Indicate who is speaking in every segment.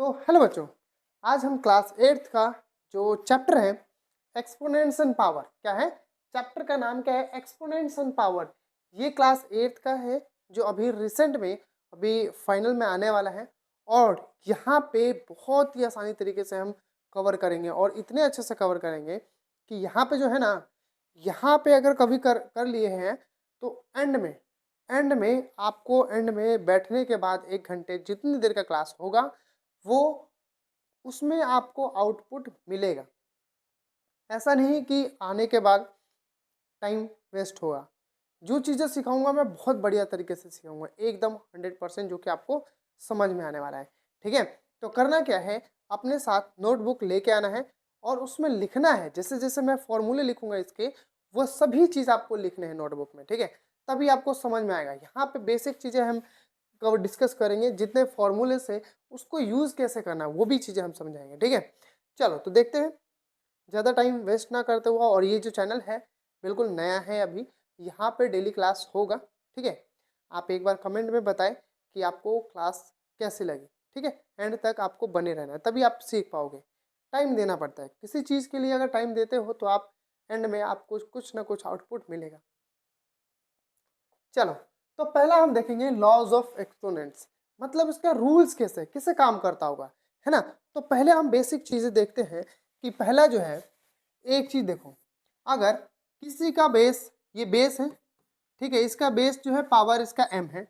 Speaker 1: तो हेलो बच्चों, आज हम क्लास 8th का जो चैप्टर है एक्सपोनेंट्स एंड पावर, क्या है चैप्टर का नाम क्या है, एक्सपोनेंट्स एंड पावर। ये क्लास 8th का है जो अभी रिसेंट में अभी फाइनल में आने वाला है और यहाँ पे बहुत ही आसानी तरीके से हम कवर करेंगे और इतने अच्छे से कवर करेंगे कि यहाँ पे जो है ना, यहाँ पे अगर कभी कर लिए हैं तो एंड में आपको एंड में बैठने के बाद 1 घंटे जितनी देर का क्लास होगा वो उसमें आपको आउटपुट मिलेगा। ऐसा नहीं कि आने के बाद टाइम वेस्ट होगा। जो चीज़ें सिखाऊंगा मैं बहुत बढ़िया तरीके से सिखाऊंगा, एकदम 100% जो कि आपको समझ में आने वाला है। ठीक है, तो करना क्या है, अपने साथ नोटबुक लेके आना है और उसमें लिखना है। जैसे जैसे मैं फॉर्मूले लिखूंगा इसके, वो सभी चीज़ आपको लिखने हैं नोटबुक में। ठीक है, तभी आपको समझ में आएगा। यहाँ पे बेसिक चीज़ें हम कवर डिस्कस करेंगे, जितने फॉर्मूले से उसको यूज़ कैसे करना है वो भी चीज़ें हम समझाएंगे। ठीक है, चलो तो देखते हैं ज़्यादा टाइम वेस्ट ना करते हुआ। और ये जो चैनल है बिल्कुल नया है अभी, यहाँ पे डेली क्लास होगा। ठीक है, आप एक बार कमेंट में बताएं कि आपको क्लास कैसी लगी। ठीक है, एंड तक आपको बने रहना है, तभी आप सीख पाओगे। टाइम देना पड़ता है किसी चीज़ के लिए, अगर टाइम देते हो तो आप एंड में आपको कुछ ना कुछ आउटपुट मिलेगा। चलो, तो पहला हम देखेंगे लॉज ऑफ एक्सपोनेंट्स, मतलब इसका रूल्स कैसे कैसे काम करता होगा, है ना। तो पहले हम बेसिक चीज़ें देखते हैं कि पहला जो है, एक चीज़ देखो, अगर किसी का बेस, ये बेस है, ठीक है, इसका बेस जो है पावर इसका m है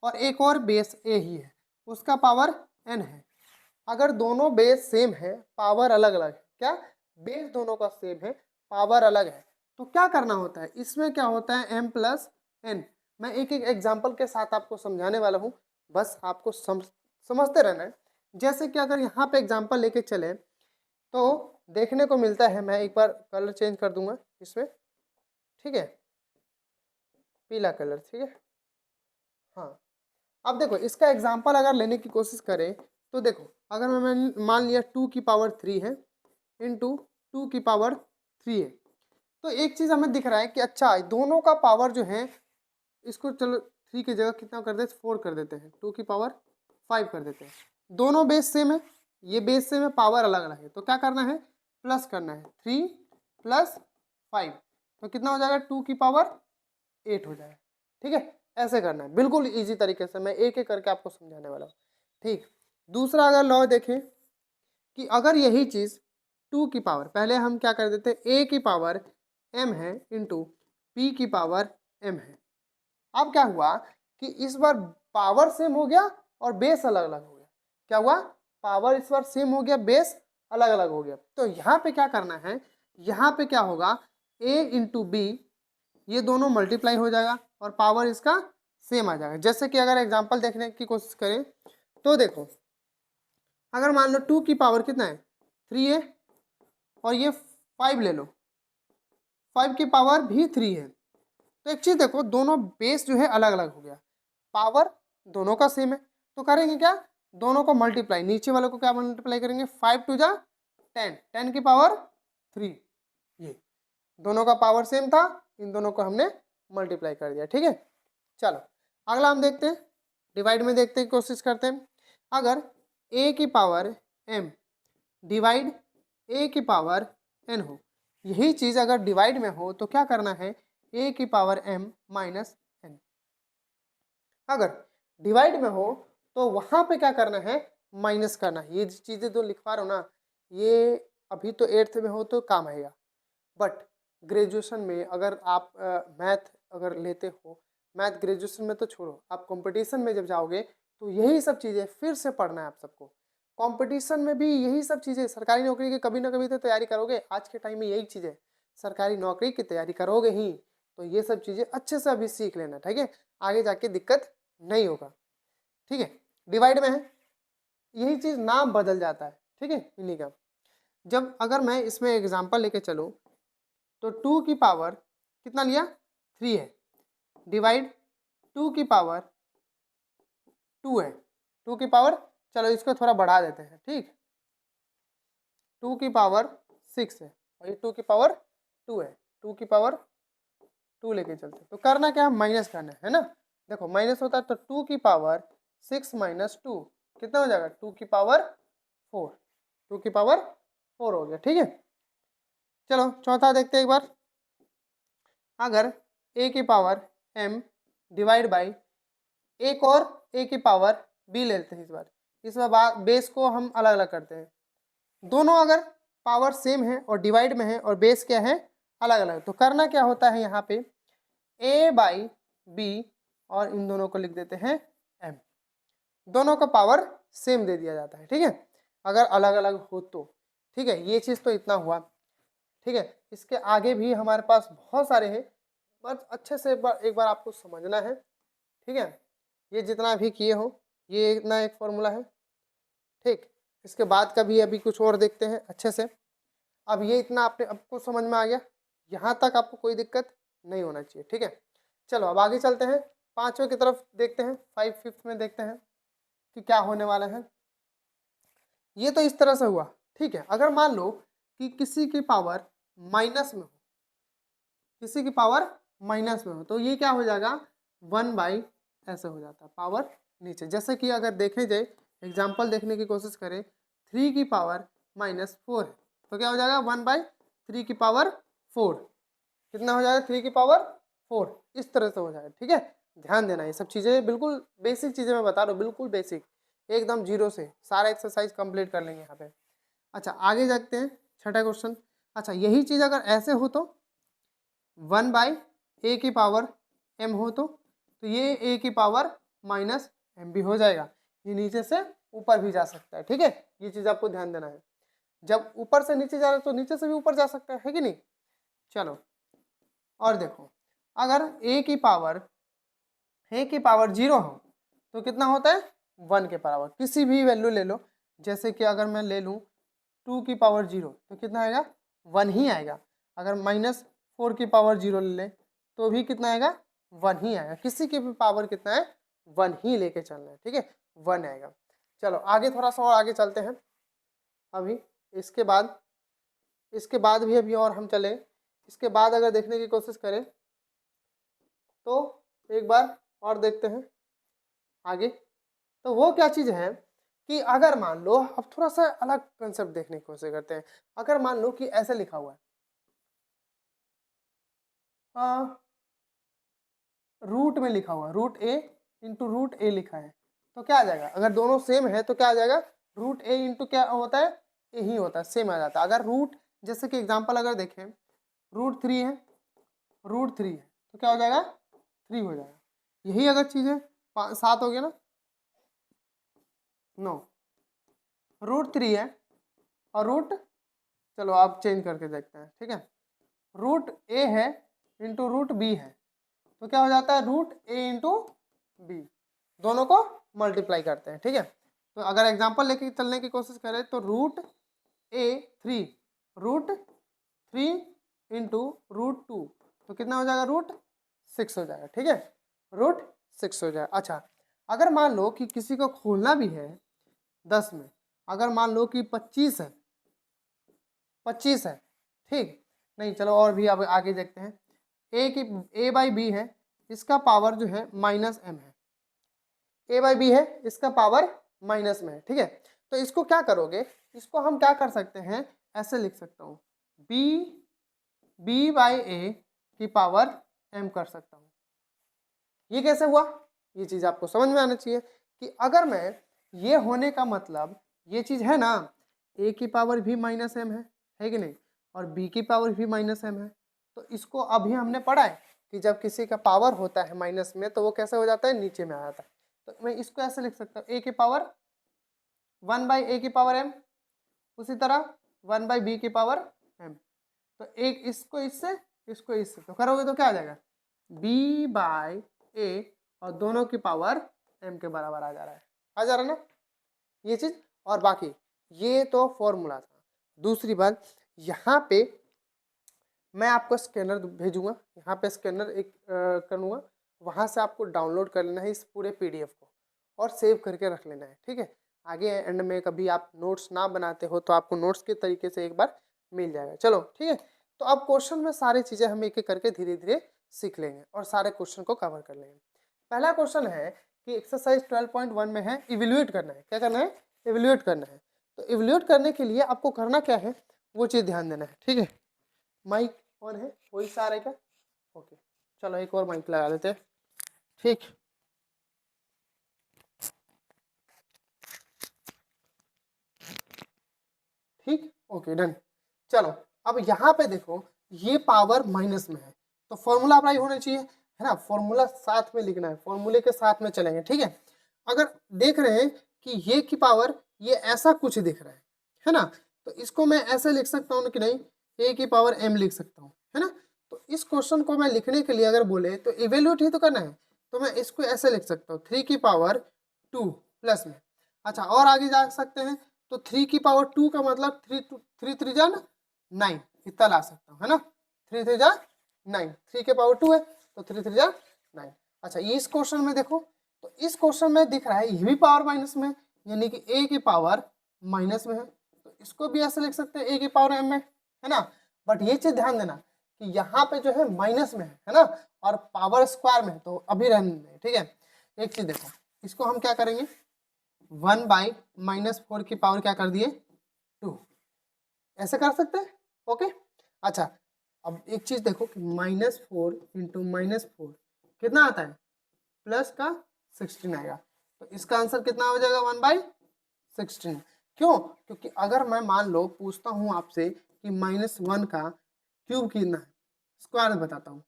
Speaker 1: और एक और बेस a ही है, उसका पावर n है। अगर दोनों बेस सेम है, पावर अलग अलग है, क्या बेस दोनों का सेम है, पावर अलग है, तो क्या करना होता है, इसमें क्या होता है m प्लस n। मैं एक एक एग्जाम्पल के साथ आपको समझाने वाला हूँ, बस आपको समझते रहना है। जैसे कि अगर यहाँ पे एग्जाम्पल लेके चले तो देखने को मिलता है, मैं एक बार कलर चेंज कर दूंगा इसमें, ठीक है, पीला कलर, ठीक है। हाँ, अब देखो इसका एग्जाम्पल अगर लेने की कोशिश करें तो देखो, अगर मैं मान लिया 2 की पावर 3 है इंटू 2 की पावर 3 है, तो एक चीज़ हमें दिख रहा है कि अच्छा दोनों का पावर जो है, इसको चलो 3 की जगह कितना कर देते, 4 कर देते हैं, 2 की पावर 5 कर देते हैं। दोनों बेस सेम है, ये बेस सेम है, पावर अलग अलग है, तो क्या करना है, प्लस करना है, 3 प्लस 5, तो कितना हो जाएगा, 2 की पावर 8 हो जाएगा। ठीक है, ऐसे करना है, बिल्कुल इजी तरीके से मैं एक एक करके आपको समझाने वाला हूँ। ठीक, दूसरा अगर लॉ देखें कि अगर यही चीज़ 2 की पावर, पहले हम क्या कर देते, a की पावर m है इंटू p की पावर m है। अब क्या हुआ कि इस बार पावर सेम हो गया और बेस अलग अलग हो गया। क्या हुआ, पावर इस बार सेम हो गया, बेस अलग अलग हो गया। तो यहाँ पे क्या करना है, यहाँ पे क्या होगा, a इंटू बी, ये दोनों मल्टीप्लाई हो जाएगा और पावर इसका सेम आ जाएगा। जैसे कि अगर एग्जांपल देखने की कोशिश करें तो देखो, अगर मान लो 2 की पावर कितना है, 3 है, और ये 5 ले लो, 5 की पावर भी 3 है, तो एक चीज़ देखो, दोनों बेस जो है अलग अलग हो गया, पावर दोनों का सेम है, तो करेंगे क्या, दोनों को मल्टीप्लाई, नीचे वालों को क्या मल्टीप्लाई करेंगे, 5 टू जा 10, 10 की पावर 3, ये दोनों का पावर सेम था, इन दोनों को हमने मल्टीप्लाई कर दिया। ठीक है, चलो अगला हम देखते हैं, डिवाइड में देखते हैं, कोशिश करते हैं। अगर a की पावर m डिवाइड a की पावर n हो, यही चीज़ अगर डिवाइड में हो तो क्या करना है, a की पावर m माइनस n। अगर डिवाइड में हो तो वहाँ पे क्या करना है, माइनस करना है। ये चीज़ें जो लिखवा रहा हूँ ना, ये अभी तो 8th में हो तो काम आएगा, बट ग्रेजुएशन में अगर आप मैथ अगर लेते हो, मैथ ग्रेजुएशन में तो छोड़ो, आप कंपटीशन में जब जाओगे तो यही सब चीज़ें फिर से पढ़ना है आप सबको। कंपटीशन में भी यही सब चीज़ें, सरकारी नौकरी की कभी ना कभी तो तैयारी करोगे, आज के टाइम में यही चीज़ें, सरकारी नौकरी की तैयारी करोगे ही, तो ये सब चीज़ें अच्छे से अभी सीख लेना। ठीक है, आगे जाके दिक्कत नहीं होगा। ठीक है, डिवाइड में है, यही चीज़ नाम बदल जाता है। ठीक है, इन्हीं का, जब अगर मैं इसमें एग्जांपल लेके चलूँ तो 2 की पावर कितना लिया, 3 है, डिवाइड 2 की पावर 2 है, 2 की पावर, चलो इसको थोड़ा बढ़ा देते हैं, ठीक, 2 की पावर 6 है और ये 2 की पावर 2 है, 2 की पावर 2 लेके चलते हैं, तो करना क्या है, माइनस करना है ना। देखो माइनस होता है तो 2 की पावर 6 माइनस 2 कितना हो जाएगा, 2 की पावर 4, 2 की पावर 4 हो गया, ठीक है। चलो चौथा देखते हैं एक बार। अगर a की पावर m डिवाइड बाई एक और a की पावर b लेते हैं, इस बार बेस को हम अलग अलग करते हैं। दोनों अगर पावर सेम है और डिवाइड में है और बेस क्या है, अलग अलग, तो करना क्या होता है यहाँ पे a बाई बी और इन दोनों को लिख देते हैं m। दोनों का पावर सेम दे दिया जाता है, ठीक है, अगर अलग अलग हो तो, ठीक है। ये चीज़ तो इतना हुआ, ठीक है। इसके आगे भी हमारे पास बहुत सारे हैं, बस अच्छे से एक बार आपको समझना है, ठीक है। ये जितना भी किए हो ये इतना एक फॉर्मूला है, ठीक। इसके बाद का भी अभी कुछ और देखते हैं अच्छे से। अब ये इतना आपको समझ में आ गया, यहाँ तक आपको कोई दिक्कत नहीं होना चाहिए, ठीक है। चलो अब आगे चलते हैं, पांचवें की तरफ देखते हैं, 5/5 में देखते हैं कि क्या होने वाला है। ये तो इस तरह से हुआ, ठीक है। अगर मान लो कि किसी की पावर माइनस में हो, किसी की पावर माइनस में हो, तो ये क्या हो जाएगा 1/, ऐसे हो जाता है पावर नीचे। जैसे कि अगर देखे जाए एग्जाम्पल देखने की कोशिश करें, 3 की पावर -4 है, तो क्या हो जाएगा 1/3 की पावर 4, कितना हो जाएगा 3 की पावर 4, इस तरह से हो जाएगा, ठीक है। ध्यान देना, ये सब चीज़ें बिल्कुल बेसिक चीज़ें मैं बता रहा हूँ, बिल्कुल बेसिक, एकदम जीरो से सारा एक्सरसाइज कंप्लीट कर लेंगे यहाँ पे। अच्छा आगे जाते हैं, छठा क्वेश्चन। अच्छा यही चीज़ अगर ऐसे हो तो 1/a की पावर m हो तो ये a की पावर -m भी हो जाएगा, ये नीचे से ऊपर भी जा सकता है, ठीक है। ये चीज़ आपको ध्यान देना है, जब ऊपर से नीचे जा रहा है तो नीचे से भी ऊपर जा सकता है कि नहीं। चलो और देखो, अगर a की पावर 0 हो तो कितना होता है 1 के बराबर, किसी भी वैल्यू ले लो। जैसे कि अगर मैं ले लूँ 2 की पावर 0 तो कितना आएगा 1 ही आएगा। अगर -4 की पावर 0 ले लें तो भी कितना आएगा 1 ही आएगा। किसी की भी पावर कितना है 1 ही लेके चलना है, ठीक है, 1 आएगा। चलो आगे थोड़ा सा और आगे चलते हैं। अभी इसके बाद भी अभी और हम चले, इसके बाद अगर देखने की कोशिश करें तो एक बार और देखते हैं आगे। तो वो क्या चीज़ है कि अगर मान लो, अब थोड़ा सा अलग कंसेप्ट देखने की कोशिश करते हैं। अगर मान लो कि ऐसे लिखा हुआ है रूट में लिखा हुआ है, √a इंटू √a लिखा है, तो क्या आ जाएगा, अगर दोनों सेम है तो क्या आ जाएगा √a इंटू क्या होता है a ही होता है, सेम आ जाता है। अगर रूट, जैसे कि एग्जांपल अगर देखें √3 है, √3 है तो क्या हो जाएगा 3 हो जाएगा। यही अगर चीज़ है 7 हो गया ना, नो √3 है और चलो आप चेंज करके देखते हैं, ठीक है, √a है इंटू √b है तो क्या हो जाता है √a इंटू बी, दोनों को मल्टीप्लाई करते हैं, ठीक है। तो अगर एग्जांपल लेके चलने की कोशिश करें तो √3 इंटू √2 तो कितना हो जाएगा √6 हो जाएगा, ठीक है, √6 हो जाएगा। अच्छा अगर मान लो कि किसी को खोलना भी है 10 में, अगर मान लो कि 25 है, ठीक, नहीं चलो और भी अब आगे देखते हैं। a/b है, इसका पावर जो है -m है, a/b है, इसका पावर माइनस में है, ठीक है। तो इसको क्या करोगे, इसको हम क्या कर सकते हैं, ऐसे लिख सकता हूँ b/a की पावर m कर सकता हूँ। ये कैसे हुआ, ये चीज़ आपको समझ में आना चाहिए कि अगर मैं ये होने का मतलब ये चीज़ है ना, a की पावर भी -m है कि नहीं, और b की पावर भी -m है, तो इसको अभी हमने पढ़ा है कि जब किसी का पावर होता है माइनस में तो वो कैसे हो जाता है, नीचे में आ जाता है। तो मैं इसको ऐसे लिख सकता हूँ a की पावर 1/a की पावर m, उसी तरह 1/b की पावर m। तो एक इसको इससे तो करोगे तो क्या आ जाएगा b/a और दोनों की पावर m के बराबर आ जा रहा है ना ये चीज़। और बाकी ये तो फॉर्मूला था। दूसरी बात, यहाँ पे मैं आपको स्कैनर भेजूंगा, यहाँ पे स्कैनर एक करूँगा, वहाँ से आपको डाउनलोड कर लेना है इस पूरे PDF को और सेव करके रख लेना है, ठीक है। आगे एंड में कभी आप नोट्स ना बनाते हो तो आपको नोट्स के तरीके से एक बार मिल जाएगा। चलो ठीक है, तो अब क्वेश्चन में सारी चीज़ें हम एक एक करके धीरे धीरे सीख लेंगे और सारे क्वेश्चन को कवर कर लेंगे। पहला क्वेश्चन है कि एक्सरसाइज 12.1 में है इवेल्युएट करना है, क्या करना है, इवेल्युएट करना है। तो इवैल्यूएट करने के लिए आपको करना क्या है वो चीज़ ध्यान देना है, ठीक है। माइक ऑन है, वही सारे का, ओके। चलो एक और माइक लगा देते हैं, ठीक। ठीक, ओके, डन। चलो अब यहाँ पे देखो ये पावर माइनस में है, तो फॉर्मूला अप्लाई होना चाहिए, है ना। फॉर्मूला साथ में लिखना है, फॉर्मूले के साथ में चलेंगे, ठीक है। अगर देख रहे हैं कि ये की पावर ये ऐसा कुछ दिख रहा है ना, तो इसको मैं ऐसे लिख सकता हूँ कि नहीं, ए की पावर एम लिख सकता हूँ, है ना। तो इस क्वेश्चन को मैं लिखने के लिए अगर बोले तो इवेल्यूट ही तो करना है, तो मैं इसको ऐसे लिख सकता हूँ 3 की पावर 2 प्लस में। अच्छा और आगे जा सकते हैं, तो 3 की पावर 2 का मतलब 3 3 जा 9 इतना ला सकता हूँ, है ना। 3 3 जा 9, 3 के पावर 2 है तो 3 3 जा 9। अच्छा ये इस क्वेश्चन में देखो, तो इस क्वेश्चन में दिख रहा है ये भी पावर माइनस में, यानी कि ए की पावर माइनस में है, तो इसको भी ऐसे लिख सकते हैं ए की पावर एम में, है ना। बट ये चीज ध्यान देना कि यहाँ पे जो है माइनस में है ना, और पावर स्क्वायर में, तो अभी रहने दें, ठीक है। एक चीज देखो, इसको हम क्या करेंगे, 1/-4 की पावर क्या कर दिए 2, ऐसे कर सकते हैं, ओके। अच्छा अब एक चीज देखो कि -4 इंटू -4 कितना आता है, प्लस का 16 आएगा, तो इसका आंसर कितना हो जाएगा 1/16। क्यों, क्योंकि अगर मैं मान लो पूछता हूं आपसे कि -1 का क्यूब कितना है, स्क्वायर बताता हूँ,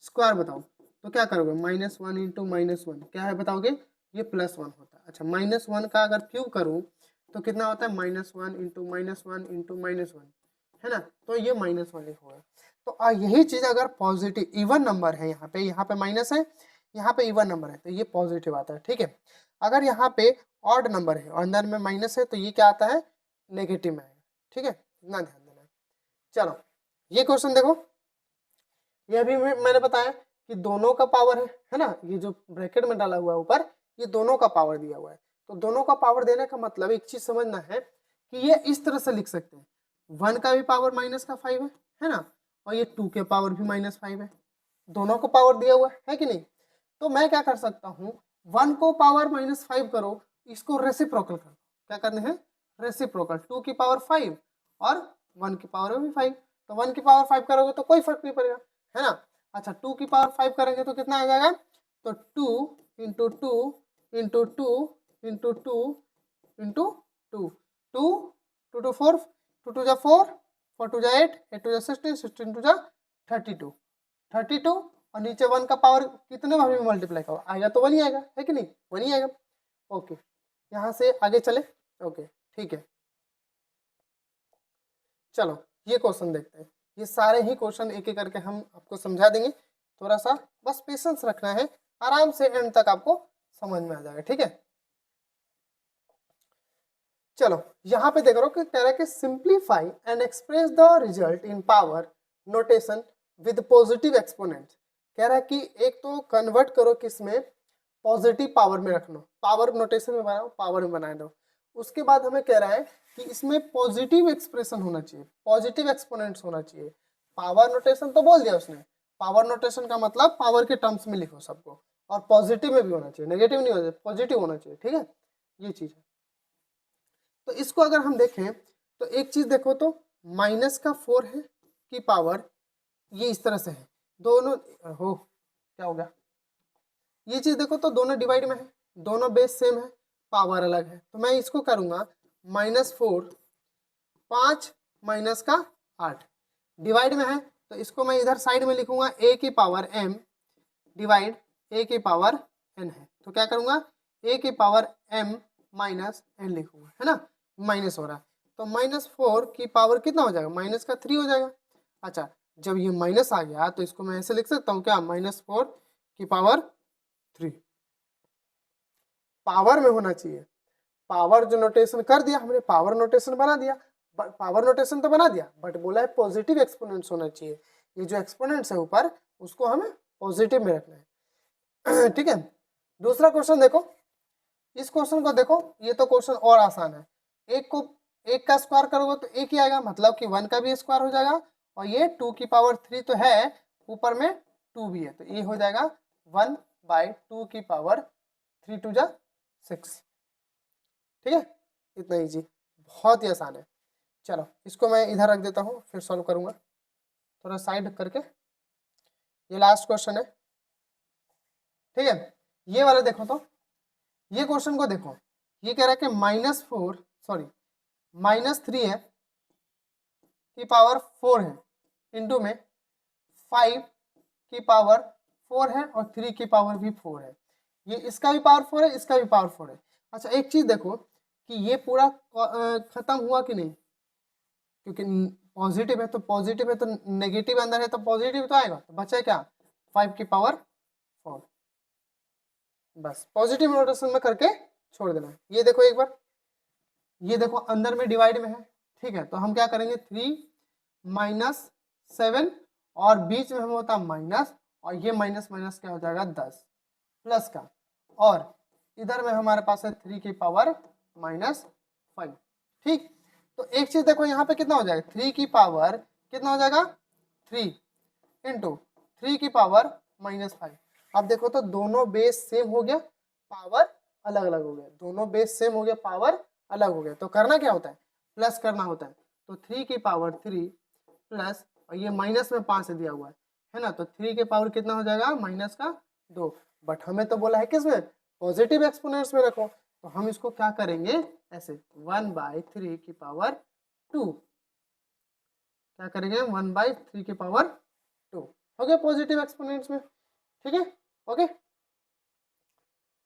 Speaker 1: स्क्वायर बताओ, तो क्या करोगे, -1 इंटू -1 क्या है बताओगे, ये +1 होता है। अच्छा -1 का अगर क्यूब करूँ तो कितना होता है, -1 इंटू -1 इंटू -1, है ना, तो ये -1 ही होगा। तो यही चीज अगर पॉजिटिव इवन नंबर है, यहाँ पे माइनस है, यहाँ पे इवन नंबर है, तो ये पॉजिटिव आता है, ठीक है। अगर यहाँ पे ऑड नंबर है और अंदर में माइनस है, तो ये क्या आता है, नेगेटिव में आएगा, ठीक है, इतना ध्यान देना है। चलो ये क्वेश्चन देखो, ये भी मैंने बताया कि दोनों का पावर है ना, ये जो ब्रैकेट में डाला हुआ है ऊपर, ये दोनों का पावर दिया हुआ है, तो दोनों का पावर देने का मतलब एक चीज समझना है कि ये इस तरह से लिख सकते हैं, 1 का भी पावर -5 है ना, और ये 2 के पावर भी -5 है, दोनों को पावर दिया हुआ है कि नहीं। तो मैं क्या कर सकता हूँ, 1 को पावर -5 करो, इसको रेसिप्रोकल करो, क्या करने हैं, रेसिप्रोकल, 2 की पावर 5 और 1 की पावर भी 5, तो 1 की पावर 5 करोगे तो कोई फर्क नहीं पड़ेगा, है ना। अच्छा 2 की पावर 5 करेंगे तो कितना आ जाएगा, तो 2 इंटू 2 इंटू 2 इंटू 2 इंटू 2, 2 2 2 4, 2 2 जा 4, 4 2 जा 8, 8 2 जा 16, 16 2 जा 32, 32 और नीचे 1 का पावर कितने भाग में मल्टीप्लाई करो, आएगा तो 1 ही आएगा, है कि नहीं, 1 ही आएगा, ओके। यहाँ से आगे चले, ओके ठीक है। चलो ये क्वेश्चन देखते हैं, ये सारे ही क्वेश्चन एक एक करके हम आपको समझा देंगे, थोड़ा सा बस पेशेंस रखना है, आराम से एंड तक आपको समझ में आ जाएगा, ठीक है। चलो यहाँ पे देख रहे हो कि कह रहा है कि simplify and express the result in power notation with positive exponent, कह रहा है कि एक तो कन्वर्ट करो किसमें, पॉजिटिव पावर में रख लो, पावर नोटेशन में बनाओ, पावर में बना दो। उसके बाद हमें कह रहा है कि इसमें पॉजिटिव एक्सप्रेशन होना चाहिए, पॉजिटिव एक्सपोनेंट्स होना चाहिए। पावर नोटेशन तो बोल दिया उसने, पावर नोटेशन का मतलब पावर के टर्म्स में लिखो सबको, और पॉजिटिव में भी होना चाहिए, नेगेटिव नहीं होना चाहिए, पॉजिटिव होना चाहिए, ठीक है, ये चीज है। तो इसको अगर हम देखें तो एक चीज देखो, तो -4 है की पावर ये इस तरह से है, दोनों हो क्या हो गया, ये चीज देखो तो दोनों डिवाइड में है, दोनों बेस सेम है, पावर अलग है, तो मैं इसको करूंगा -4 5 माइनस का 8 डिवाइड में है, तो इसको मैं इधर साइड में लिखूंगा a की पावर m डिवाइड a की पावर n है, तो क्या करूंगा a की पावर m माइनस n लिखूंगा, है ना, माइनस हो रहा है, तो -4 की पावर कितना हो जाएगा, -3 हो जाएगा। अच्छा जब ये माइनस आ गया तो इसको मैं ऐसे लिख सकता हूँ क्या, -4 की पावर 3, पावर में होना चाहिए, पावर जो नोटेशन कर दिया हमने, पावर नोटेशन बना दिया, पावर नोटेशन तो बना दिया, बट बोला है पॉजिटिव एक्सपोनेंट्स होना चाहिए, ये जो एक्सपोनेंट्स है ऊपर उसको हमें पॉजिटिव में रखना है ठीक है। दूसरा क्वेश्चन देखो, इस क्वेश्चन को देखो, ये तो क्वेश्चन और आसान है, एक का स्क्वायर करोगे तो एक ही आएगा, मतलब कि 1 का भी स्क्वायर हो जाएगा, और ये 2 की पावर 3 तो है, ऊपर में 2 भी है, तो ये हो जाएगा 1/2 की पावर 3 2 जा 6, ठीक है, इतना ईजी। बहुत ही आसान है। चलो इसको मैं इधर रख देता हूँ, फिर सॉल्व करूँगा थोड़ा साइड करके। ये लास्ट क्वेश्चन है, ठीक है। ये वाला देखो तो, ये क्वेश्चन को देखो, ये कह रहा है कि -3 है की पावर 4 है, इंटू में 5 की पावर 4 है और 3 की पावर भी 4 है। ये इसका भी पावर 4 है, इसका भी पावर 4 है। अच्छा एक चीज देखो कि ये पूरा खत्म हुआ कि नहीं, क्योंकि पॉजिटिव है तो पॉजिटिव है, तो नेगेटिव अंदर है तो पॉजिटिव तो आएगा, तो बचा क्या 5 की पावर 4। बस पॉजिटिव नोटेशन में करके छोड़ देना है। ये देखो एक बार, ये देखो अंदर में डिवाइड में है, ठीक है। तो हम क्या करेंगे 3 -7 और बीच में हम होता माइनस, और ये माइनस माइनस क्या हो जाएगा 10 प्लस का, और इधर में हमारे पास है 3 की पावर -5, ठीक। तो एक चीज देखो यहाँ पे कितना हो जाएगा, 3 की पावर कितना हो जाएगा 3 इंटू 3 की पावर -5। अब देखो तो दोनों बेस सेम हो गया, पावर अलग अलग हो गया, दोनों बेस सेम हो गया, पावर अलग हो गया। तो करना क्या होता है, प्लस करना होता है। तो 3 की पावर 3 प्लस, और ये माइनस में 5 दिया हुआ है ना, तो 3 के पावर कितना हो जाएगा -2। बट हमें तो बोला है किसमें, पॉजिटिव एक्सपोनेंट्स में रखो, तो हम इसको क्या करेंगे ऐसे 1/3 की पावर 2, क्या करेंगे 1/3 की पावर 2 हो गया पॉजिटिव एक्सपोनेंट्स में, ठीक है। ओके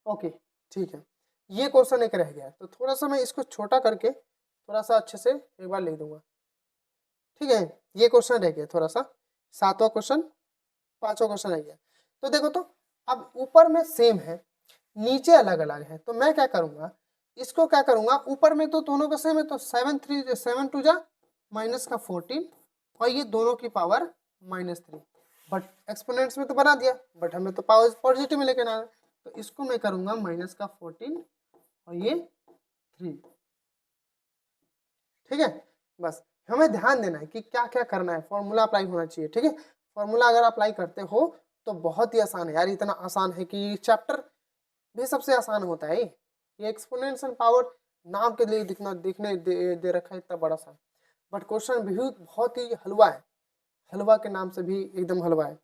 Speaker 1: ओके ठीक है। ये क्वेश्चन एक रह गया है, तो थोड़ा सा मैं इसको छोटा करके थोड़ा सा अच्छे से एक बार लिख दूंगा, ठीक है। ये क्वेश्चन रह गया थोड़ा सा, 7वां क्वेश्चन, 5वां क्वेश्चन रह गया। तो देखो तो अब ऊपर में सेम है, नीचे अलग अलग है, तो मैं क्या करूंगा, इसको क्या करूंगा, ऊपर में तो दोनों का सेम है, तो 7 2 जा -14, और ये दोनों की पावर -3। बट एक्सपोनेंट्स में तो बना दिया, बट हमें तो पावर पॉजिटिव में लेके आना है, तो इसको मैं करूंगा -14 और ये 3, ठीक है। बस हमें ध्यान देना है कि क्या क्या करना है, फॉर्मूला अप्लाई होना चाहिए, ठीक है। फॉर्मूला अगर अप्लाई करते हो तो बहुत ही आसान है यार, इतना आसान है कि चैप्टर भी सबसे आसान होता है। ये एक्सपोनेंट्स एंड पावर नाम के लिए दिखने दे रखा है इतना बड़ा सा, बट क्वेश्चन भी बहुत ही हलवा है, हलवा के नाम से भी एकदम हलवा है,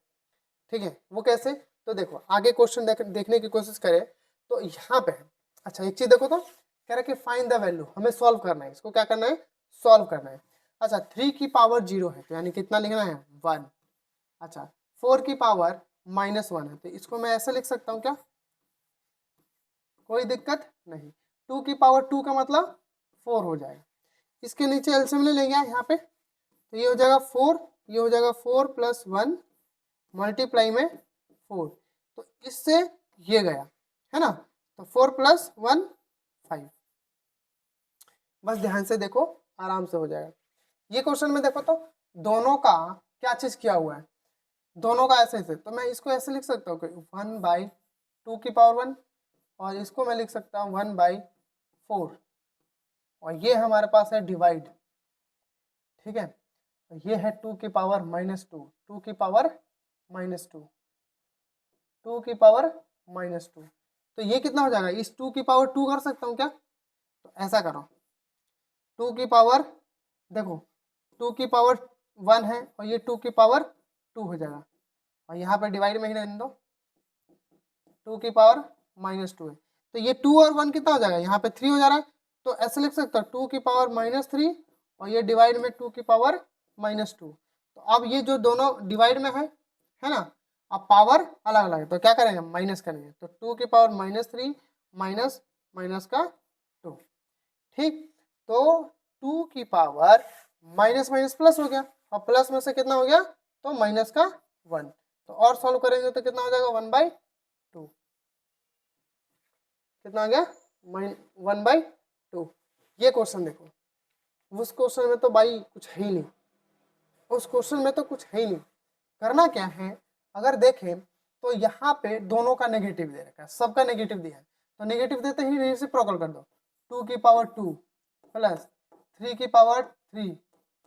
Speaker 1: ठीक है। वो कैसे, तो देखो आगे क्वेश्चन देखने की कोशिश करें तो यहाँ पे है। अच्छा एक चीज देखो तो कह रहा है कि फाइंड द वैल्यू, हमें सॉल्व करना है, इसको क्या करना है, सॉल्व करना है। अच्छा 3 की पावर 0 है, तो यानी कितना लिखना है 1। अच्छा 4 की पावर -1 है, तो इसको मैं ऐसे लिख सकता हूँ क्या, कोई दिक्कत नहीं। 2 की पावर 2 का मतलब 4 हो जाएगा, इसके नीचे एलसीएम ले लेंगे यहाँ पे, तो ये हो जाएगा 4, ये हो जाएगा 4 + 1 मल्टीप्लाई में 4, तो इससे ये गया है ना, तो 4 + 1 5। बस ध्यान से देखो, आराम से हो जाएगा। ये क्वेश्चन में देखो तो दोनों का क्या चीज किया हुआ है, दोनों का ऐसे ऐसे, तो मैं इसको ऐसे लिख सकता हूँ कि 1/2 की पावर 1, और इसको मैं लिख सकता हूँ 1/4, और ये हमारे पास है डिवाइड, ठीक है। ये है 2 की पावर -2, 2 की पावर -2, 2 की पावर -2, तो ये कितना हो जाएगा, इस 2 की पावर 2 कर सकता हूँ क्या, तो ऐसा करो 2 की पावर, देखो 2 की पावर 1 है और ये 2 की पावर 2 हो जाएगा, और यहाँ पे डिवाइड में ही रहने दो, 2 की पावर -2 है, तो ये 2 और 1 कितना हो जाएगा, यहाँ पे 3 हो जा रहा है, तो ऐसे लिख सकते हो 2 की पावर -3 और ये डिवाइड में 2 की पावर -2। तो अब ये जो दोनों डिवाइड में है ना, अब पावर अलग अलग है, तो क्या करेंगे माइनस करेंगे, तो 2 की पावर -3 माइनस माइनस का 2, ठीक। तो 2 की पावर माइनस माइनस प्लस हो गया, और प्लस में से कितना हो गया, तो माइनस का 1, तो और सॉल्व करेंगे तो कितना हो जाएगा 1/2, कितना आ गया 1/2। ये क्वेश्चन देखो, उस क्वेश्चन में तो भाई कुछ है ही नहीं, उस क्वेश्चन में तो कुछ है ही नहीं। करना क्या है, अगर देखें तो यहाँ पे दोनों का नेगेटिव दे रखा है, सबका नेगेटिव दिया है, तो नेगेटिव देते ही रेसिप्रोकल कर दो, 2 की पावर 2 प्लस 3 की पावर 3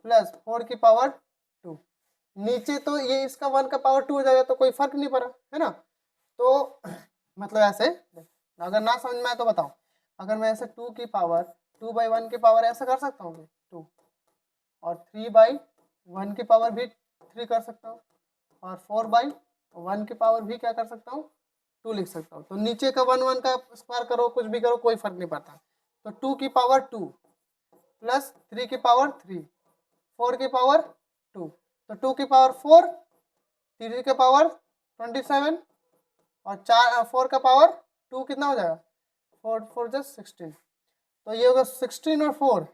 Speaker 1: प्लस 4 की पावर 2, नीचे तो ये इसका 1 का पावर 2 हो जाएगा, तो कोई फर्क नहीं पड़ा है ना। तो मतलब ऐसे, अगर ना समझ में आए तो बताओ, अगर मैं ऐसे 2 की पावर 2/1 की पावर ऐसा कर सकता हूँ 2, और 3/1 की पावर भी 3 कर सकता हूँ, और 4/1 की पावर भी क्या कर सकता हूँ 2 लिख सकता हूँ। तो नीचे का 1 का स्क्वायर करो, कुछ भी करो, कोई फर्क नहीं पड़ता। तो 2 की पावर 2 प्लस 3 की पावर 3, 4 की पावर 2, तो 2 की पावर 4, 3 की पावर 27, और 4 का पावर 2 कितना हो जाएगा 4 4 जस्ट 16। तो ये होगा 16 और 4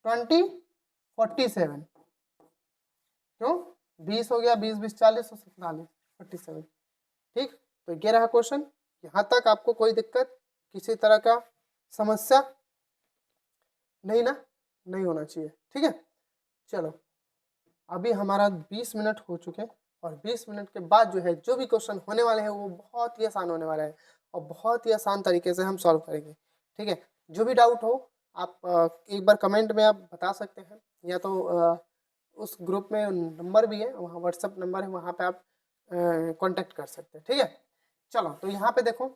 Speaker 1: 20 47, क्यों 20 हो गया, 20 20 40 और 47 47। ठीक, तो ये रहा क्वेश्चन। यहाँ तक आपको कोई दिक्कत, किसी तरह का समस्या नहीं ना, नहीं होना चाहिए। ठीक है, चलो अभी हमारा 20 मिनट हो चुके हैं, और 20 मिनट के बाद जो है जो भी क्वेश्चन होने वाले हैं वो बहुत ही आसान होने वाला है, और बहुत ही आसान तरीके से हम सॉल्व करेंगे। ठीक है, जो भी डाउट हो आप एक बार कमेंट में आप बता सकते हैं, या तो उस ग्रुप में नंबर भी है, वहाँ व्हाट्सएप नंबर है, वहाँ पे आप कांटेक्ट कर सकते हैं। ठीक है, चलो तो यहाँ पे देखो,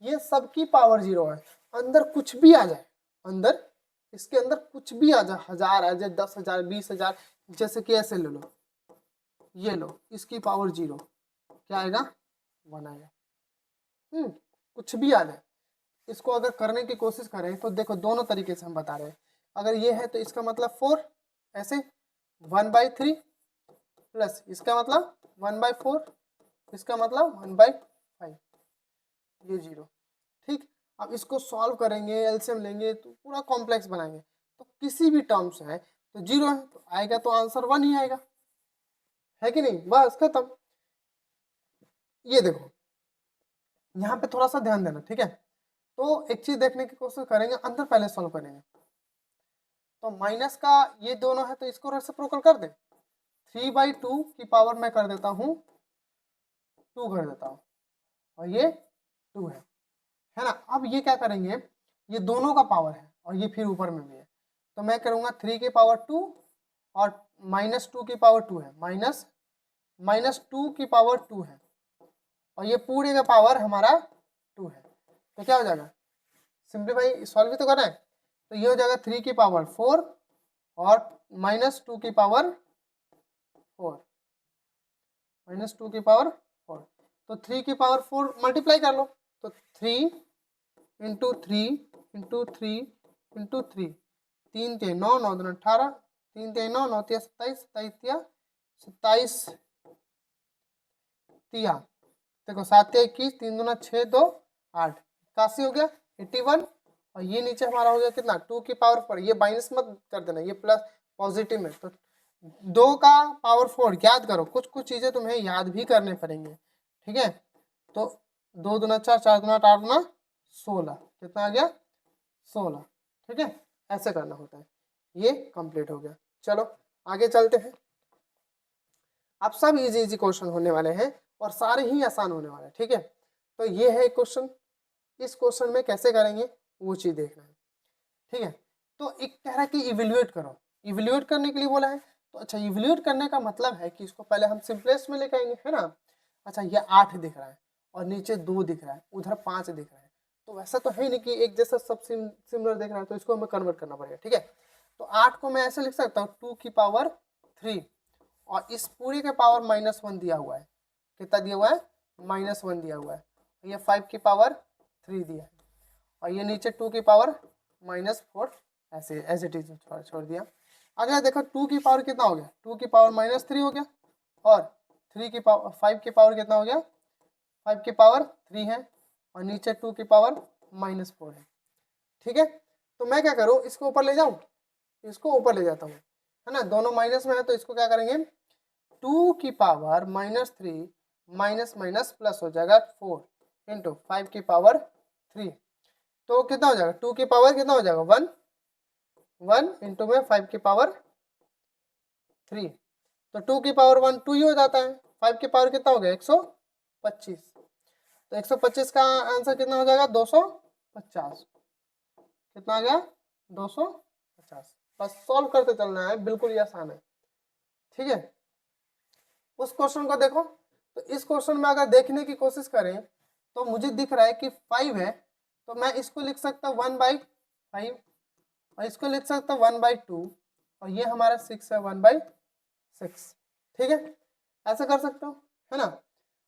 Speaker 1: ये सबकी पावर 0 है, अंदर कुछ भी आ जाए, अंदर इसके अंदर कुछ भी आ जाए, 1000 आ जाए, 10,000, 20,000, जैसे कि ऐसे ले लो, ये लो, इसकी पावर 0, क्या आएगा 1 आएगा। कुछ भी आ जाए, इसको अगर करने की कोशिश करें तो देखो दोनों तरीके से हम बता रहे हैं। अगर ये है तो इसका मतलब 4, ऐसे 1/3, प्लस इसका मतलब 1/4, इसका मतलब 1/5, ये 0। ठीक, अब इसको सॉल्व करेंगे, एलसीएम लेंगे तो पूरा कॉम्प्लेक्स बनाएंगे, तो किसी भी टर्म से है तो 0 है तो आएगा, तो आंसर 1 ही आएगा, है कि नहीं, बस खत्म। ये देखो यहाँ पे थोड़ा सा ध्यान देना। ठीक है, तो एक चीज देखने की कोशिश करेंगे, अंदर पहले सॉल्व करेंगे। तो माइनस का ये दोनों है तो इसको रेसिप्रोकल कर दे, 3/2 की पावर मैं कर देता हूँ 2 कर देता हूँ, और ये 2 है ना। अब ये क्या करेंगे, ये दोनों का पावर है और ये फिर ऊपर में भी है, तो मैं करूँगा 3 की पावर 2 और -2 की पावर 2 है, -2 की पावर 2 है, और ये पूरे का पावर हमारा 2 है। तो क्या हो जाएगा, सिंपलीफाई सॉल्व भी तो करना है, तो ये हो जाएगा 3 की पावर 4 और -2 की पावर 4, -2 की पावर 4, तो 3 की पावर 4 मल्टीप्लाई कर लो, तो 3 इंटू 3 इंटू 3 इंटू 3, 3 3 9 9 2 18, 3 3 9 9 3 27, 27 27 तिया, देखो 7 21, 3 2 6 2 8, 81 हो गया 81, और ये नीचे हमारा हो गया कितना 2 की पावर 4, ये माइनस मत कर देना, ये प्लस पॉजिटिव में, तो 2 का पावर 4 याद करो, कुछ कुछ चीजें तुम्हें याद भी करने पड़ेंगे। ठीक है, तो 2 दूना 4, 4 दूना 8 दूना 16, कितना आ गया 16। ठीक है, ऐसे करना होता है। ये कंप्लीट हो गया, चलो आगे चलते हैं। अब सब इजी इजी क्वेश्चन होने वाले हैं और सारे ही आसान होने वाले हैं। ठीक है, तो ये है क्वेश्चन, इस क्वेश्चन में कैसे करेंगे वो चीज देखना है। ठीक है, तो एक कह रहा है कि इवेल्युएट करो, इवेल्युएट करने के लिए बोला है, तो अच्छा इवेल्युएट करने का मतलब है कि इसको पहले हम सिंपलेस्ट में लेके आएंगे, है ना। अच्छा ये 8 दिख रहा है और नीचे 2 दिख रहा है, उधर 5 दिख रहा है, तो वैसा तो है नहीं कि एक जैसा सब सिमिलर दिख रहा है, तो इसको हमें कन्वर्ट करना पड़ेगा। ठीक है, तो 8 को मैं ऐसे लिख सकता हूँ 2 की पावर 3, और इस पूरे के पावर -1 दिया हुआ है, कितना दिया हुआ है -1 दिया हुआ है, ये 5 की पावर 3 दिया है, और ये नीचे 2 की पावर -4, ऐसे एज इट इज छोड़ दिया। अगला देखो 2 की पावर कितना हो गया, 2 की पावर -3 हो गया, और 3 की पावर 5 की पावर कितना हो गया 5 की पावर 3 है, और नीचे 2 की पावर -4 है। ठीक है, तो मैं क्या करूँ, इसको ऊपर ले जाऊँ, इसको ऊपर ले जाता हूँ, है ना, दोनों माइनस में है, तो इसको क्या करेंगे 2 की पावर -3 माइनस माइनस प्लस हो जाएगा 4 इंटू 5 की पावर 3, तो कितना हो जाएगा 2 की पावर कितना हो जाएगा 1 1 इंटू में 5 की पावर 3, तो 2 की पावर 1 2 ही हो जाता है, 5 की पावर कितना हो गया 125, तो 125 का आंसर कितना हो जाएगा 250, कितना आ गया 250। बस सॉल्व करते चलना है, बिल्कुल ही आसान है। ठीक है, उस क्वेश्चन को देखो, तो इस क्वेश्चन में अगर देखने की कोशिश करें तो मुझे दिख रहा है कि 5 है, तो मैं इसको लिख सकता हूँ 1/4, 5, और इसको लिख सकता हूँ 1/2, और ये हमारा 6 है 1/6। ठीक है, ऐसा कर सकता हूँ, है ना।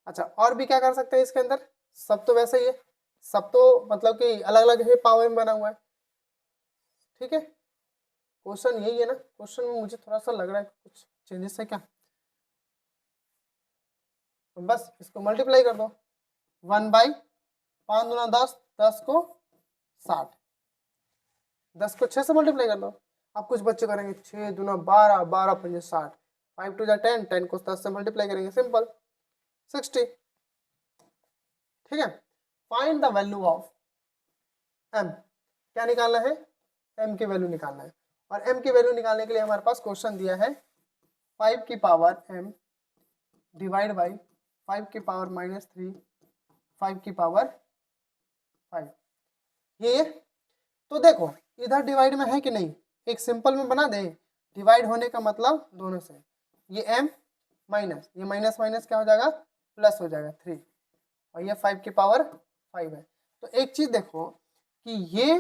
Speaker 1: अच्छा, और भी क्या कर सकते हैं इसके अंदर, सब तो वैसे ही है, सब तो मतलब कि अलग अलग ही पावर में बना हुआ है। ठीक है, क्वेश्चन यही है ना, क्वेश्चन में मुझे थोड़ा सा लग रहा है कुछ चेंजेस है क्या। तो बस इसको मल्टीप्लाई कर दो, 1/5 दूना 10, 10 को 60, 10 को 6 से मल्टीप्लाई कर दो। अब कुछ बच्चे करेंगे 6 दूना 12, 12 पंजे 60, 5 2 10, 10 को 10 से मल्टीप्लाई करेंगे, सिंपल 60। ठीक है, find the value of m, क्या निकालना है, m की वैल्यू निकालना है। और m की वैल्यू निकालने के लिए हमारे पास क्वेश्चन दिया है 5 की पावर m डिवाइड बाई 5 की पावर -3 5 की पावर 5, ये तो देखो इधर डिवाइड में है कि नहीं, एक सिंपल में बना दे, डिवाइड होने का मतलब दोनों से, ये m माइनस ये माइनस माइनस क्या हो जाएगा, प्लस हो जाएगा 3, और ये 5 की पावर 5 है। तो एक चीज देखो कि ये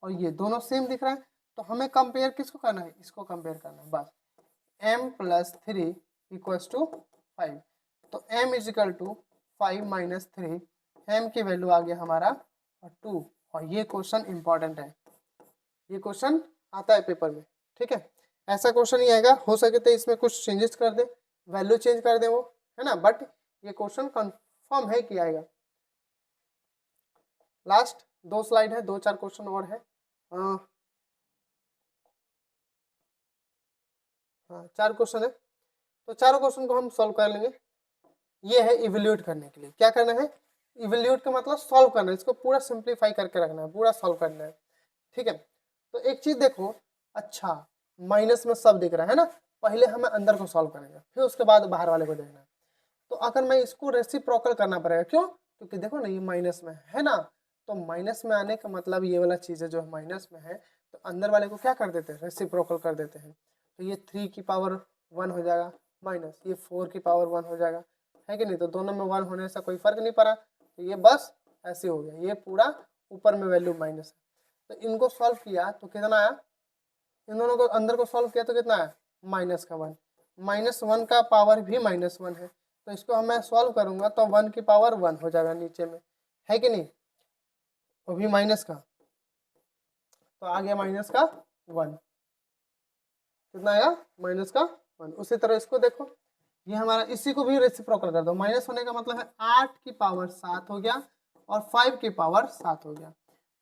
Speaker 1: और ये दोनों सेम दिख रहा है, तो हमें कंपेयर किसको करना है, इसको कंपेयर करना है बस। m + 3 = 5, तो m = 5 - 3, m की वैल्यू आ गया हमारा 2। और ये क्वेश्चन इंपॉर्टेंट है, ये क्वेश्चन आता है पेपर में। ठीक है, ऐसा क्वेश्चन ही आएगा, हो सके तो इसमें कुछ चेंजेस कर दे, वैल्यू चेंज कर दे वो, है ना, बट ये क्वेश्चन कंफर्म है कि आएगा। लास्ट 2 स्लाइड है, 2-4 क्वेश्चन और है, हाँ 4 क्वेश्चन है, तो चारों क्वेश्चन को हम सॉल्व कर लेंगे। ये है इवेल्यूट करने के लिए, क्या करना है, इवेल्यूट का मतलब सॉल्व करना है, इसको पूरा सिंप्लीफाई करके रखना है, पूरा सॉल्व करना है। ठीक है, तो एक चीज देखो, अच्छा माइनस में सब दिख रहा है ना, पहले हमें अंदर को सॉल्व करेंगे, फिर उसके बाद बाहर वाले को देखना है। तो अगर मैं इसको रेसिप्रोकल करना पड़ेगा, क्यों, क्योंकि देखो ना ये माइनस में है ना, तो माइनस में आने का मतलब ये वाला चीज है जो माइनस में है, तो अंदर वाले को क्या कर देते हैं, रेसिप्रोकल कर देते हैं। तो ये 3 की पावर 1 हो जाएगा, माइनस ये 4 की पावर 1 हो जाएगा, है कि नहीं, तो दोनों में 1 होने से कोई फर्क नहीं पड़ा, तो ये बस ऐसे हो गया, ये पूरा ऊपर में वैल्यू माइनस है। तो इनको सॉल्व किया तो कितना आया, इन दोनों को अंदर को सॉल्व किया तो कितना आया, -1, -1 का पावर भी -1 है, तो इसको मैं सॉल्व करूंगा तो 1 की पावर 1 हो जाएगा नीचे में, है कि नहीं, वो भी माइनस का, तो आ गया -1, कितना आया, -1। उसी तरह इसको देखो, ये हमारा, इसी को भी रेसिप्रोकल कर दो, माइनस होने का मतलब है 8 की पावर 7 हो गया, और 5 की पावर 7 हो गया,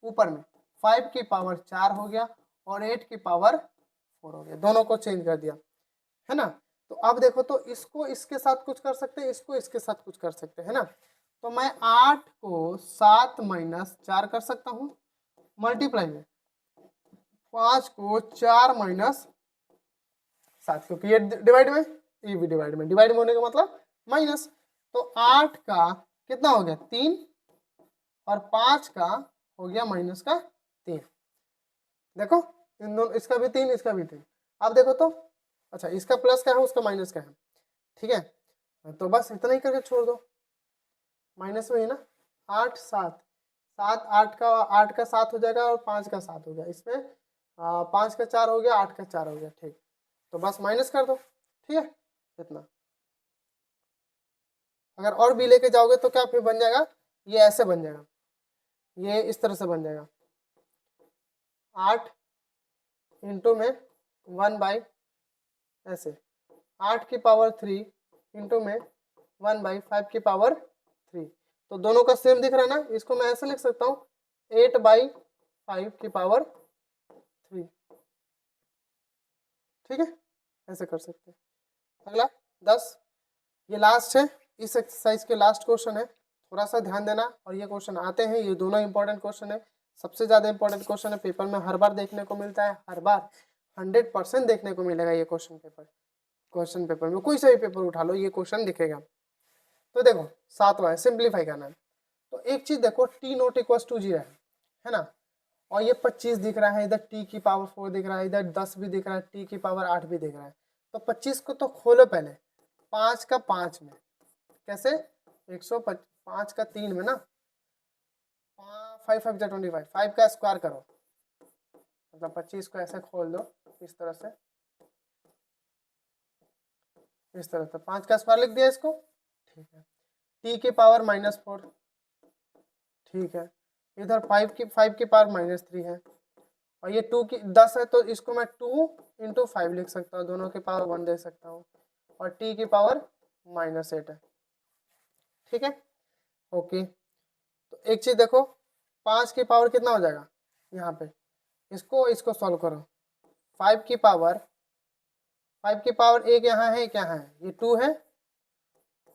Speaker 1: ऊपर में 5 की पावर 4 हो गया, और 8 की पावर 4 हो गया, दोनों को चेंज कर दिया, है ना। तो अब देखो, तो इसको इसके साथ कुछ कर सकते हैं, इसको इसके साथ कुछ कर सकते हैं, है ना। तो मैं 8 को 7 - 4 कर सकता हूँ, मल्टीप्लाई में 5 को 4 - 7, क्योंकि ये डिवाइड में, ये भी डिवाइड में, डिवाइड में होने का मतलब माइनस। तो 8 का कितना हो गया 3, और 5 का हो गया -3, देखो इन दोनों, इसका भी 3 इसका भी 3। अब देखो तो, अच्छा इसका प्लस क्या है उसका माइनस क्या है, ठीक है, तो बस इतना ही करके छोड़ दो, माइनस में ही ना, 8 7 7 8 का 7 हो जाएगा, और 5 का 7 हो गया, इसमें 5 का 4 हो गया, 8 का 4 हो गया, ठीक, तो बस माइनस कर दो, ठीक है, इतना। अगर और भी लेके जाओगे तो क्या फिर बन जाएगा, ये ऐसे बन जाएगा, ये इस तरह से बन जाएगा, 8 इंटू में 1 बाई ऐसे, 8 की पावर 3 इंटू में 1 बाई 5 की पावर 3, तो दोनों का सेम दिख रहा है ना, इसको मैं ऐसे लिख सकता हूँ 8/5 की पावर 3, ठीक है, ऐसे कर सकते हैं। अगला 10, ये लास्ट है, इस एक्सरसाइज के लास्ट क्वेश्चन है, थोड़ा सा ध्यान देना, और ये क्वेश्चन आते हैं, ये दोनों इंपॉर्टेंट क्वेश्चन है, सबसे ज़्यादा इंपॉर्टेंट क्वेश्चन है, पेपर में हर बार देखने को मिलता है, हर बार 100% देखने को मिलेगा ये क्वेश्चन पेपर में, कोई सा भी पेपर उठा लो ये क्वेश्चन दिखेगा। तो देखो 7वां है, सिंप्लीफाई करना है, तो एक चीज देखो, t नॉट इक्वल टू 0 है ना, और ये 25 दिख रहा है, इधर t की पावर 4 दिख रहा है, इधर 10 भी दिख रहा है, t की पावर 8 भी दिख रहा है, तो 25 को तो खोलो पहले, 5 का 5 में, कैसे 105 का 3 में ना, 5 5 जा 25, 5 का स्क्वायर करो, मतलब 25 को ऐसे खोल दो इस तरह से, इस तरह से 5 का स्क्वायर लिख दिया इसको, ठीक है। टी की पावर -4, ठीक है। इधर 5 की पावर -3 है, और ये 2 की 10 है, तो इसको मैं 2 × 5 लिख सकता हूँ, दोनों की पावर 1 दे सकता हूँ, और टी की पावर -8 है, ठीक है। ओके, तो एक चीज देखो, 5 की पावर कितना हो जाएगा यहाँ पे, इसको सॉल्व करो। 5 की पावर एक यहाँ है, क्या है, ये 2 है,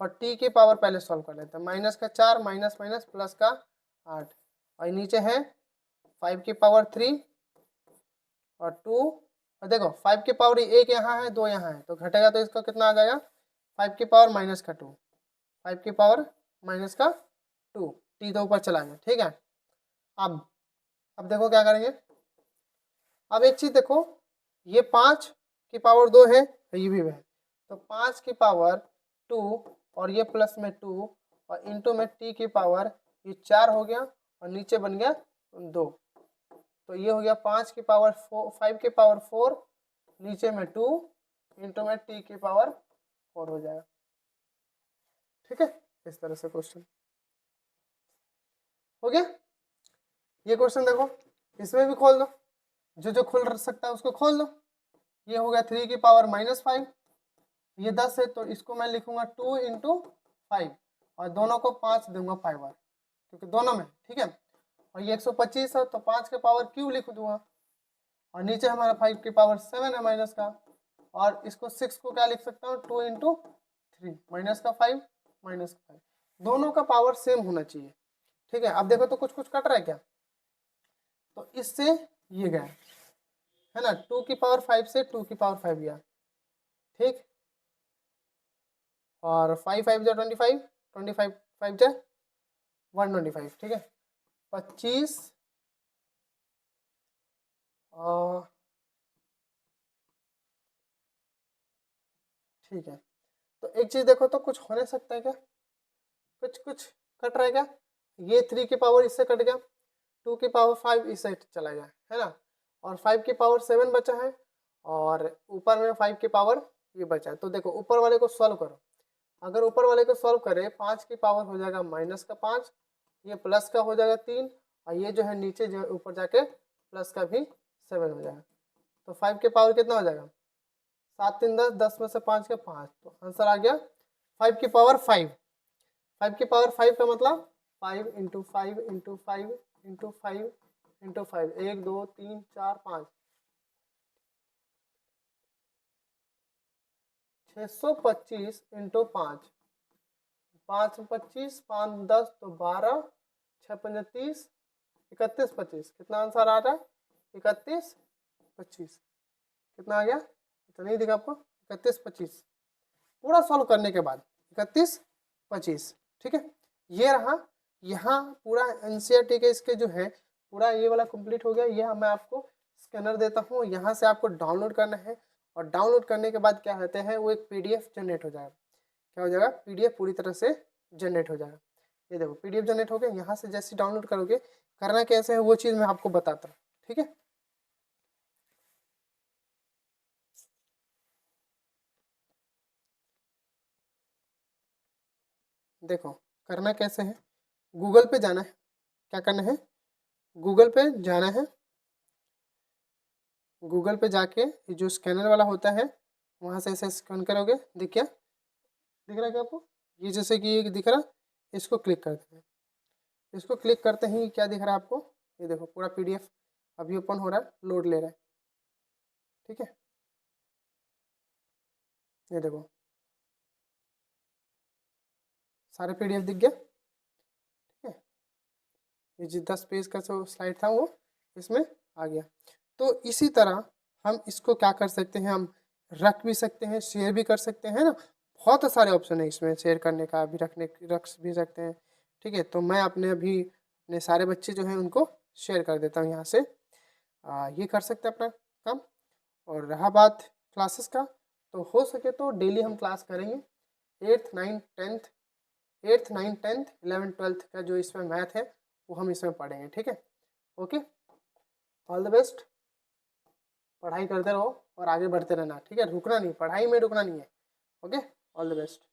Speaker 1: और टी की पावर पहले सॉल्व कर लेते हैं। -4 माइनस माइनस प्लस का 8, और नीचे है 5 की पावर 3 और 2, और देखो 5 की पावर एक यहाँ है, 2 यहाँ है, तो घटेगा, तो इसका कितना आ जाएगा, 5 की पावर -2, 5 की पावर -2, टी तो ऊपर चला गया, ठीक है। अब देखो क्या करेंगे, अब एक चीज देखो, ये 5 की पावर 2 है, ये भी है, तो 5 की पावर 2 और ये प्लस में 2 और इंटू में टी की पावर, ये 4 हो गया, और नीचे बन गया 2, तो ये हो गया 5 की पावर 5 की पावर 4, नीचे में 2 इंटू में टी की पावर 4 हो जाएगा, ठीक है। इस तरह से क्वेश्चन हो गया। ये क्वेश्चन देखो, इसमें भी खोल दो, जो खुल सकता है उसको खोल दो। ये हो गया 3 की पावर -5, ये 10 है, तो इसको मैं लिखूंगा 2 × 5, और दोनों को 5 दूंगा 5 बार, क्योंकि दोनों में, ठीक है। और ये 125 है, तो 5 के पावर क्यूब लिख दूंगा, और नीचे हमारा 5 की पावर 7 है माइनस का, और इसको 6 को क्या लिख सकता हूँ, 2 × 3, -5 -5, दोनों का पावर सेम होना चाहिए, ठीक है। अब देखो तो कुछ कट रहा है क्या, तो इससे ये गया, है ना, 2 की पावर 5 से 2 की पावर 5 गया, ठीक, और 5 5 जा 25, 25 5 जा 125, ठीक है। 25 ठीक है। तो एक चीज देखो, तो कुछ हो नहीं सकता है क्या, कुछ कट रहा है क्या, ये 3 की पावर इससे कट गया, 2 की पावर 5 इससे चला गया, है ना, और 5 की पावर 7 बचा है, और ऊपर में 5 की पावर ये बचा है। तो देखो ऊपर वाले को सॉल्व करो, अगर ऊपर वाले को सॉल्व करें, 5 की पावर हो जाएगा -5, ये प्लस का हो जाएगा 3, और ये जो है नीचे जो ऊपर जाके प्लस का भी 7 हो जाएगा, तो 5 की पावर कितना हो जाएगा, 7 3 10, 10 में से 5 के 5, तो आंसर आ गया 5 की पावर 5। 5 की पावर 5 का मतलब 5 × 5 × 5 × 5 × 5, 1 2 3 4 5, 625 × 5, 5 25, 5 10, तो 12, 6 5 30, 31 25, कितना आंसर आ रहा है, 31 25, कितना आ गया, तो नहीं दिखा आपको, 31 25, पूरा सॉल्व करने के बाद 31 25, ठीक है। ये रहा, यहाँ पूरा एनसीईआरटी के इसके जो है पूरा ये वाला कंप्लीट हो गया। यह मैं आपको स्कैनर देता हूँ, यहाँ से आपको डाउनलोड करना है, और डाउनलोड करने के बाद क्या होते हैं, वो एक पीडीएफ जनरेट हो जाएगा, क्या हो जाएगा, पीडीएफ पूरी तरह से जनरेट हो जाएगा। ये देखो पीडीएफ जनरेट हो गया, यहाँ से जैसे डाउनलोड करोगे, करना कैसे है वो चीज़ मैं आपको बताता हूँ, ठीक है। देखो करना कैसे है, गूगल पे जाना है, क्या करना है, गूगल पे जाना है, गूगल पे जाके ये जो स्कैनर वाला होता है वहाँ से ऐसे स्कैन करोगे, दिख रहा है क्या आपको, ये जैसे कि ये दिख रहा, इसको क्लिक करते हैं, इसको क्लिक करते ही क्या दिख रहा है आपको, ये देखो पूरा पीडीएफ अभी ओपन हो रहा है, लोड ले रहा है, ठीक है। ये देखो सारे पीडीएफ दिख गया, ठीक है। ये जो 10 पेज का जो स्लाइड था वो इसमें आ गया। तो इसी तरह हम इसको क्या कर सकते हैं, हम रख भी सकते हैं, शेयर भी कर सकते हैं ना, बहुत सारे ऑप्शन है इसमें शेयर करने का, भी रख भी सकते हैं, ठीक है। तो मैं अपने सारे बच्चे जो हैं उनको शेयर कर देता हूँ यहाँ से, ये कर सकते हैं अपना काम। और रहा बात क्लासेस का, तो हो सके तो डेली हम क्लास करेंगे, 8th 9th 10th 8th 9th 10th 11th 12th का जो इसमें मैथ है वो हम इसमें पढ़ेंगे, ठीक है। Okay, all the best. पढ़ाई करते रहो और आगे बढ़ते रहना, ठीक है, रुकना नहीं, पढ़ाई में रुकना नहीं है। Okay, all the best.